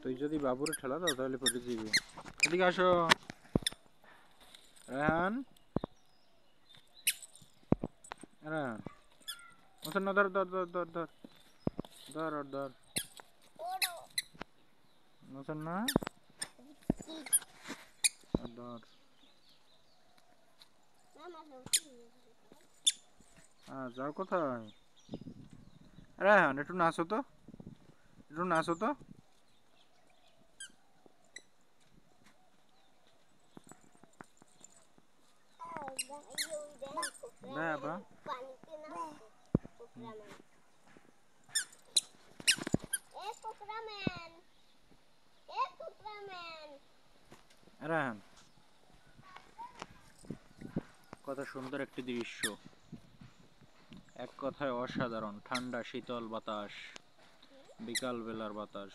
তুই যদি বাবুরে ঠেলা দাও তাহলে পড়ে যাবি। এদিকে আসো রায়হান। রায়হান মুসান্না ধর ধর ধর ধর ধর ধর আর ধর মুসান্না আর ধর। হ্যাঁ যাও কোথায়? রায়হান একটু নাচো তো, একটু নাচো তো। বাবা রায়হান কত সুন্দর একটি দৃশ্য, এক কথায় অসাধারণ। ঠান্ডা শীতল বাতাস, বিকাল বেলার বাতাস,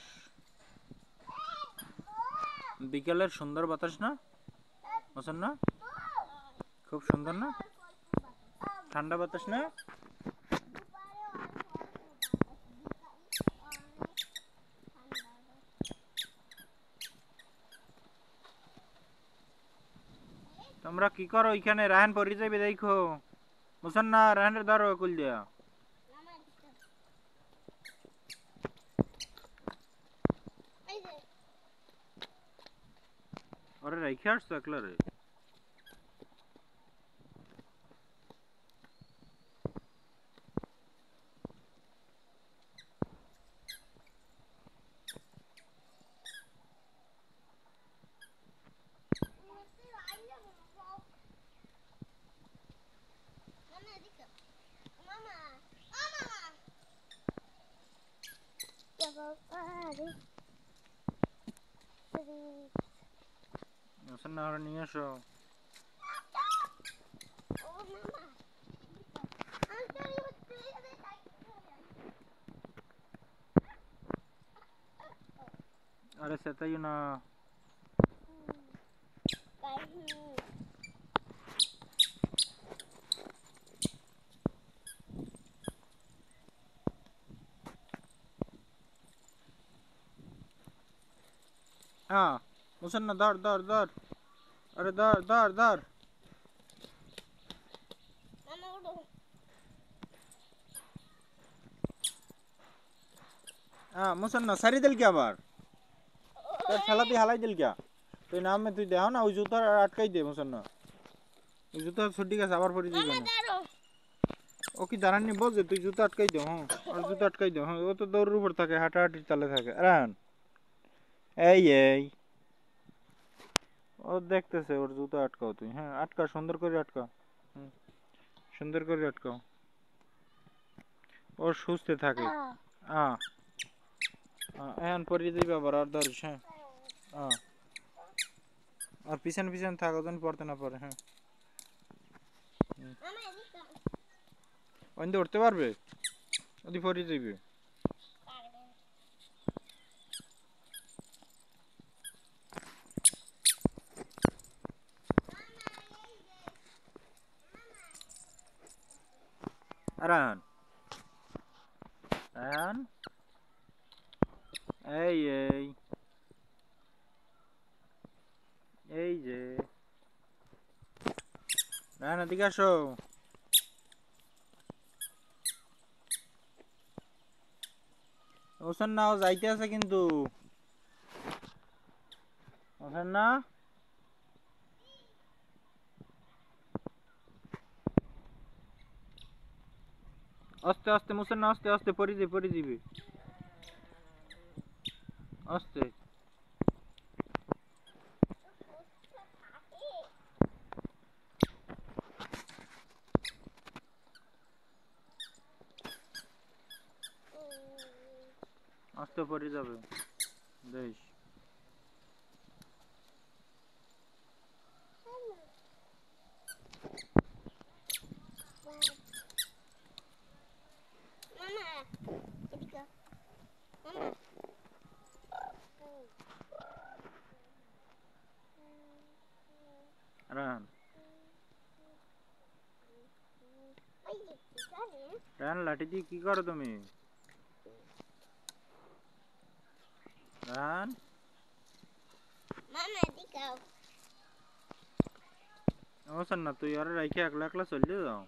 বিকালের সুন্দর বাতাস না মোসান না? খুব সুন্দর না? ঠান্ডা বাতাস না? তোমরা কি করো ওইখানে? রায়হান পড়ে যাবে দেখো। মুসান্না রায়হানের ধরো কুল দিয়া। ওরে রেখে আসছো একলা রে। মুসান্না ওরা নিয়ে আসো। আরে সেটাই না। হ্যাঁ মুসান্না ধর ধর ধর। আরে ধর ধর ধর। হ্যাঁ মুসান্না সারি দিল কি আবার? তোর ঠেলা দিয়ে হালাই দিল क्या? তুই নামে তুই দেও না ওই জুতা আটকাই দে মুসান্না। ওই জুতা ছুটি গেছে আবার পরে যাবে না। ও কি দাঁড়াননি বলছে তুই জুতা আটকাই দে। হ্যাঁ আর জুতা আটকাই দে। হ্যাঁ ও তো দৌড়ের উপর থাকে, হাঁটাহাঁটির চালে থাকে। রান এই এই ও দেখতেছে ওর জুতা আটকাও তুই। হ্যাঁ আটকা, সুন্দর করে আটকা। হুম সুন্দর করে আটকাও। ওর সুস্থে থাকে। হ্যাঁ এখন পরিয়ে দিবি আবার আর ধরিস। হ্যাঁ হ্যাঁ আর পিছন পিছন থাকো যেন পড়তে না পারে। হ্যাঁ ওইদিকে উঠতে পারবে? ওদি পরিয়ে দিবি। রান রান এই এই এই যে রান এদিকে আসো। ওসান না ও যাইতে আছে কিন্তু। ওসান না আস্তে আস্তে মুসান না আস্তে আস্তে পরি দিবি আস্তে। আস্তে পরে যাবে দেখ। রান রান লাঠি দিয়ে কি করো তুমি? রান অবসর না তুই আর রাইখে একলা একলা চলে যাও।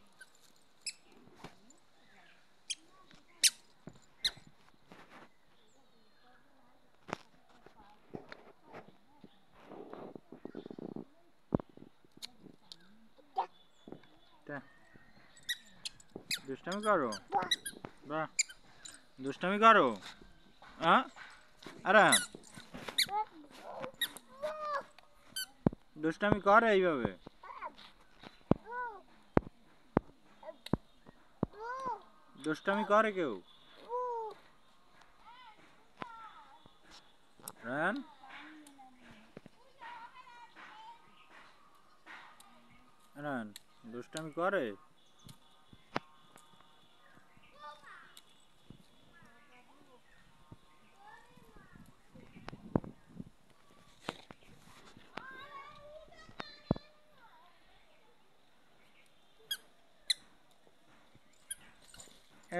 দুষ্টামি করো, বাহ দুষ্টামি করো। হ্যাঁ আরে দুষ্টামি করে এইভাবে? দুষ্টামি করে কেউ? রায়হান রায়হান দুষ্টামি করে?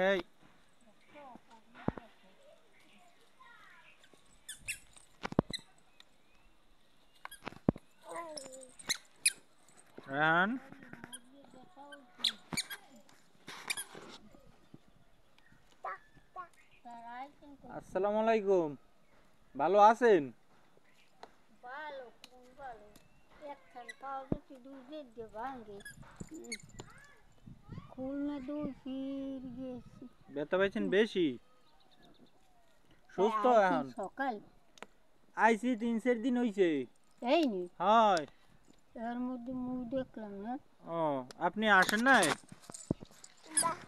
এই রায়হান আসসালামু আলাইকুম, ভালো আছেন? ব্যথা পাইছেন বেশি? সুস্থ এখন? সকাল আইছি 3-4 দিন হইছে। এই নি হয় এর মধ্যে মুখ দেখলাম না। ও আপনি আসেন নাই?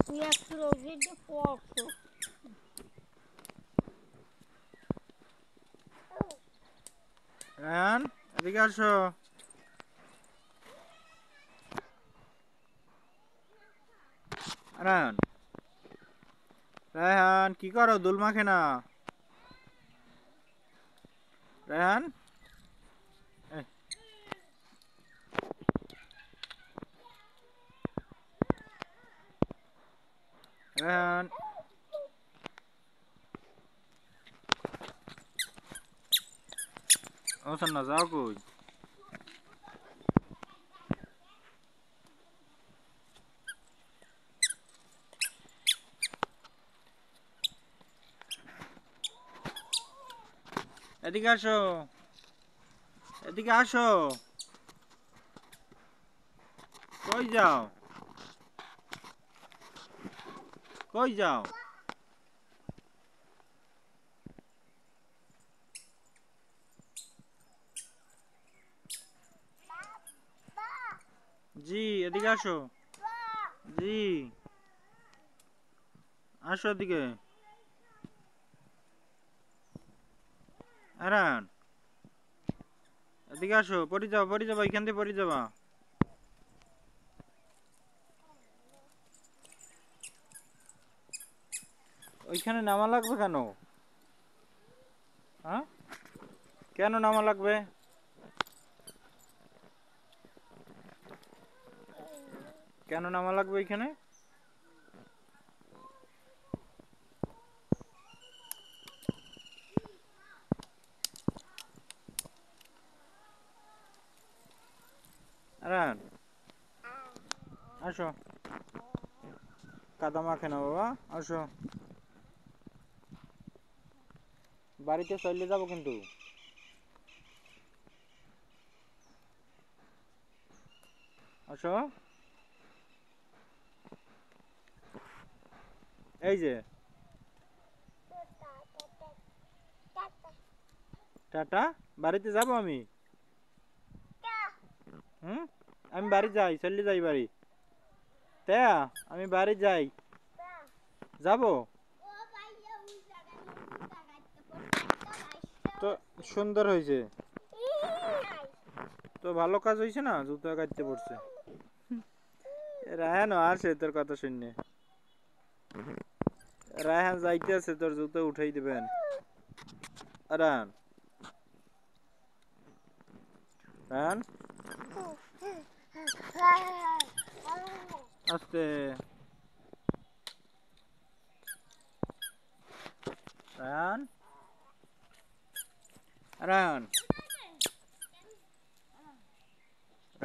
তুই একটু রোগীর পড়ছো রায়হান এদিকে আসো। রায়হান রায়হান কি করো? দুল মাখে না রায়হান? এই, রায়হান অবসর না যাও কই? এদিকে আসো, এদিকে আসো। কই যাও? কই যাও? জি এদিকে আসো। জি আসো এদিকে। আরান এদিকে আসো, পড়ে যাবা এখান থেকে পড়ে যাবা। ওইখানে নামা লাগবে কেন? হ্যাঁ কেন নামা লাগবে? কেন নামা লাগবে এখানে? আরান আসো, কাদা মাখে না বাবা, আসো। বাড়িতে চলে যাবো কিন্তু। আসো এই যে টাটা, বাড়িতে যাবো আমি। হুম আমি বাড়ি যাই, চলে যাই বাড়ি। তা আমি বাড়ি যাই, যাবো তো। সুন্দর হয়েছে তো, ভালো কাজ হয়েছে না? জুতো কাটতে পড়ছে। রায়হানও আসে তোর কথা শুনে। রায়হান যাইতে আছে, তোর জুতো উঠাই দিবেন। রায়হান রায়হান আস্তে। রায়হান রায়হান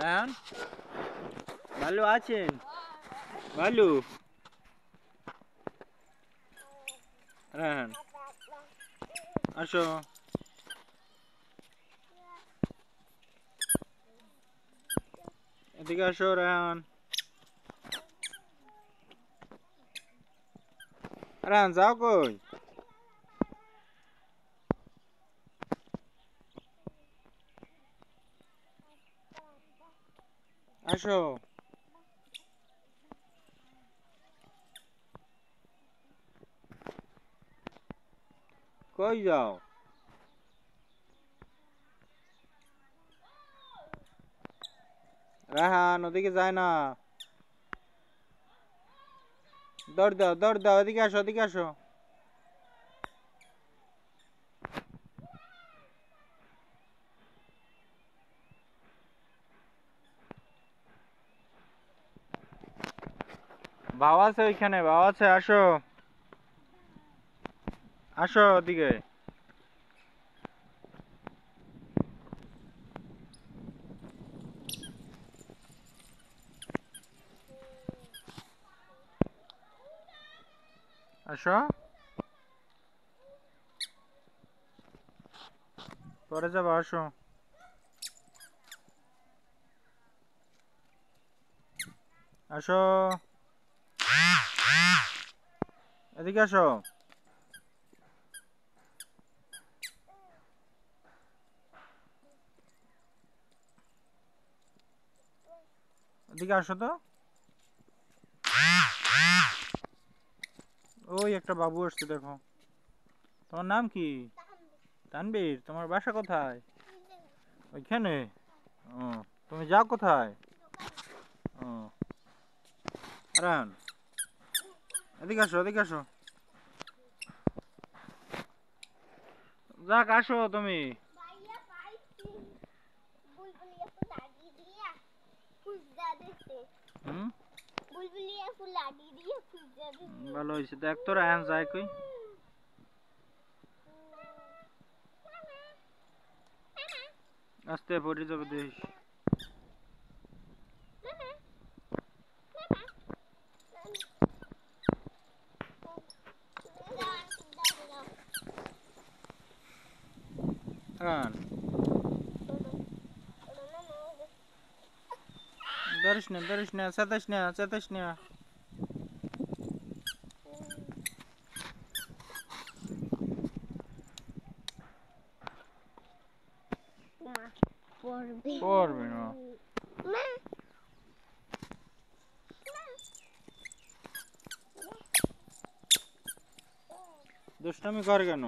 রায়হান ভালো আছেন? ভালো রায়হান আসো, এদিকে আসো রায়হান। রায়হান যাও কই? আসো। কই যাও? রায়হান ওদিকে যায় না। দৌড় দাও, দৌড় দাও, এদিকে আসো, এদিকে আসো। বাবা আছে ওইখানে, বাবা আছে, আসো আসো ওদিকে। আসো, পরে যাবো, আসো। আসো, এদিকে আসো। এদিকে আসো তো। ওই একটা বাবু আসছে দেখো। তোমার নাম কি? তানবীর। তোমার বাসা কোথায়? ওইখানে। ও, তুমি যাও কোথায়? ও, রায়হান এদিকে আসো, এদিকে আসো। যাক আসো তুমি। হুম, ভালো হয়েছে। দেখ তো রায়হান যায় কই। আস্তে পড়ে যাবে দেশ। রায়হান ধরিস না, ধরিস না, চেতাস না, চেতাস না। পড়বে না। দুষ্টামি কর কেন?